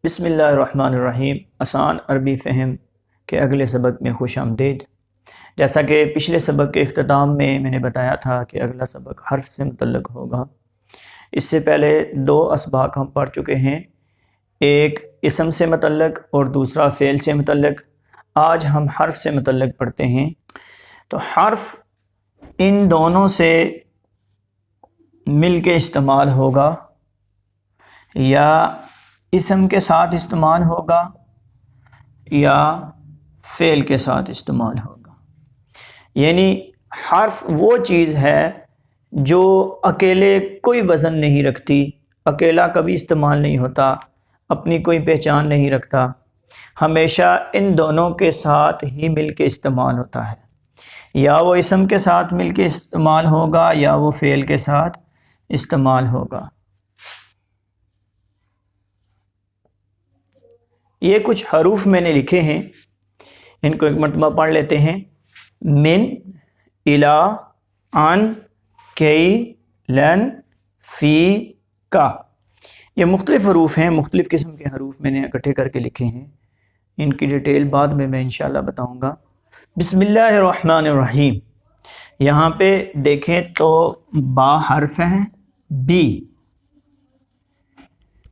بسم اللہ الرحمن الرحیم۔ آسان عربی فہم کے اگلے سبق میں خوش آمدید۔ جیسا کہ پچھلے سبق کے اختتام میں نے بتایا تھا کہ اگلا سبق حرف سے متعلق ہوگا۔ اس سے پہلے دو اسباق ہم پڑھ چکے ہیں، ایک اسم سے متعلق اور دوسرا فعل سے متعلق۔ آج ہم حرف سے متعلق پڑھتے ہیں۔ تو حرف ان دونوں سے مل کے استعمال ہوگا، یا اسم کے ساتھ استعمال ہوگا یا فعل کے ساتھ استعمال ہوگا۔ یعنی حرف وہ چیز ہے جو اکیلے کوئی وزن نہیں رکھتی، اکیلا کبھی استعمال نہیں ہوتا، اپنی کوئی پہچان نہیں رکھتا، ہمیشہ ان دونوں کے ساتھ ہی مل کے استعمال ہوتا ہے۔ یا وہ اسم کے ساتھ مل کے استعمال ہوگا یا وہ فعل کے ساتھ استعمال ہوگا۔ یہ کچھ حروف میں نے لکھے ہیں، ان کو ایک مرتبہ پڑھ لیتے ہیں۔ من، الا، عن، کی، لن، فی، کا۔ یہ مختلف حروف ہیں، مختلف قسم کے حروف میں نے اکٹھے کر کے لکھے ہیں۔ ان کی ڈیٹیل بعد میں انشاءاللہ بتاؤں گا۔ بسم اللہ الرحمن الرحیم۔ یہاں پہ دیکھیں تو با حرف ہے، بی،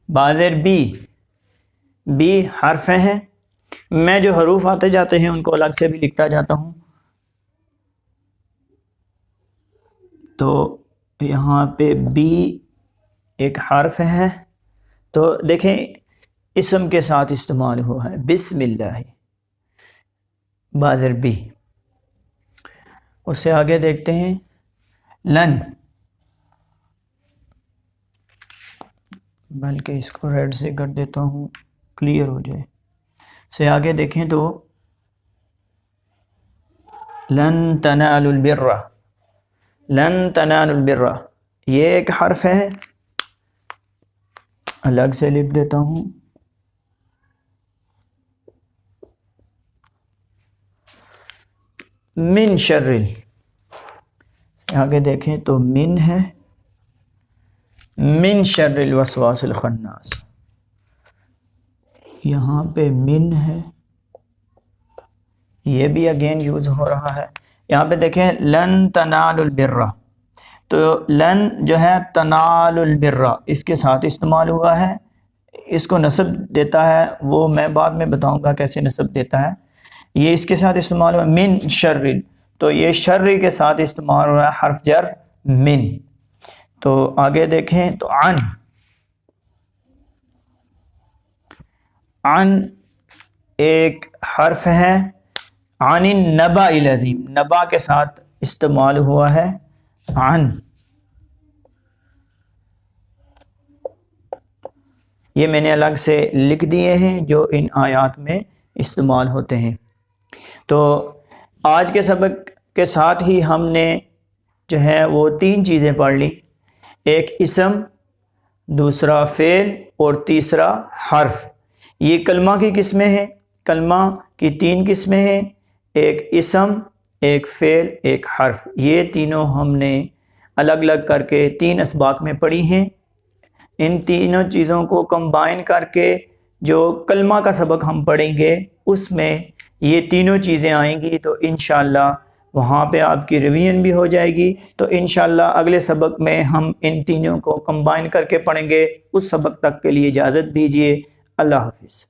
بازر بی حرف ہیں۔ میں جو حروف آتے جاتے ہیں ان کو الگ سے بھی لکھتا جاتا ہوں۔ تو یہاں پہ بی ایک حرف ہے، تو دیکھیں اسم کے ساتھ استعمال ہوا ہے، بسم اللہ، بازر بی۔ اس سے آگے دیکھتے ہیں لن، بلکہ اس کو ریڈ سے کر دیتا ہوں کلیئر ہو جائے۔ سے آگے دیکھیں تو لن تنالوا البر، لن تنالوا البر، یہ ایک حرف ہے، الگ سے لکھ دیتا ہوں۔ من شر، آگے دیکھیں تو من ہے، من شر الوسواس الخناس، یہاں پہ من ہے، یہ بھی اگین یوز ہو رہا ہے۔ یہاں پہ دیکھیں لن تنالوا البر، تو لن جو ہے تنالوا البر اس کے ساتھ استعمال ہوا ہے، اس کو نصب دیتا ہے، وہ میں بعد میں بتاؤں گا کیسے نصب دیتا ہے۔ یہ اس کے ساتھ استعمال ہوا من شر، تو یہ شر کے ساتھ استعمال ہو رہا ہے، حرف جر من۔ تو آگے دیکھیں تو عن، عن ایک حرف ہے، عن النبأ العظیم، نبا کے ساتھ استعمال ہوا ہے عن۔ یہ میں نے الگ سے لکھ دیے ہیں جو ان آیات میں استعمال ہوتے ہیں۔ تو آج کے سبق کے ساتھ ہی ہم نے جو ہے وہ تین چیزیں پڑھ لی، ایک اسم، دوسرا فعل اور تیسرا حرف۔ یہ کلمہ کی قسمیں ہیں، کلمہ کی تین قسمیں ہیں، ایک اسم، ایک فعل، ایک حرف۔ یہ تینوں ہم نے الگ الگ کر کے تین اسباق میں پڑھی ہیں۔ ان تینوں چیزوں کو کمبائن کر کے جو کلمہ کا سبق ہم پڑھیں گے اس میں یہ تینوں چیزیں آئیں گی، تو انشاءاللہ وہاں پہ آپ کی ریویژن بھی ہو جائے گی۔ تو انشاءاللہ اگلے سبق میں ہم ان تینوں کو کمبائن کر کے پڑھیں گے۔ اس سبق تک کے لیے اجازت دیجیے، اللہ حافظ۔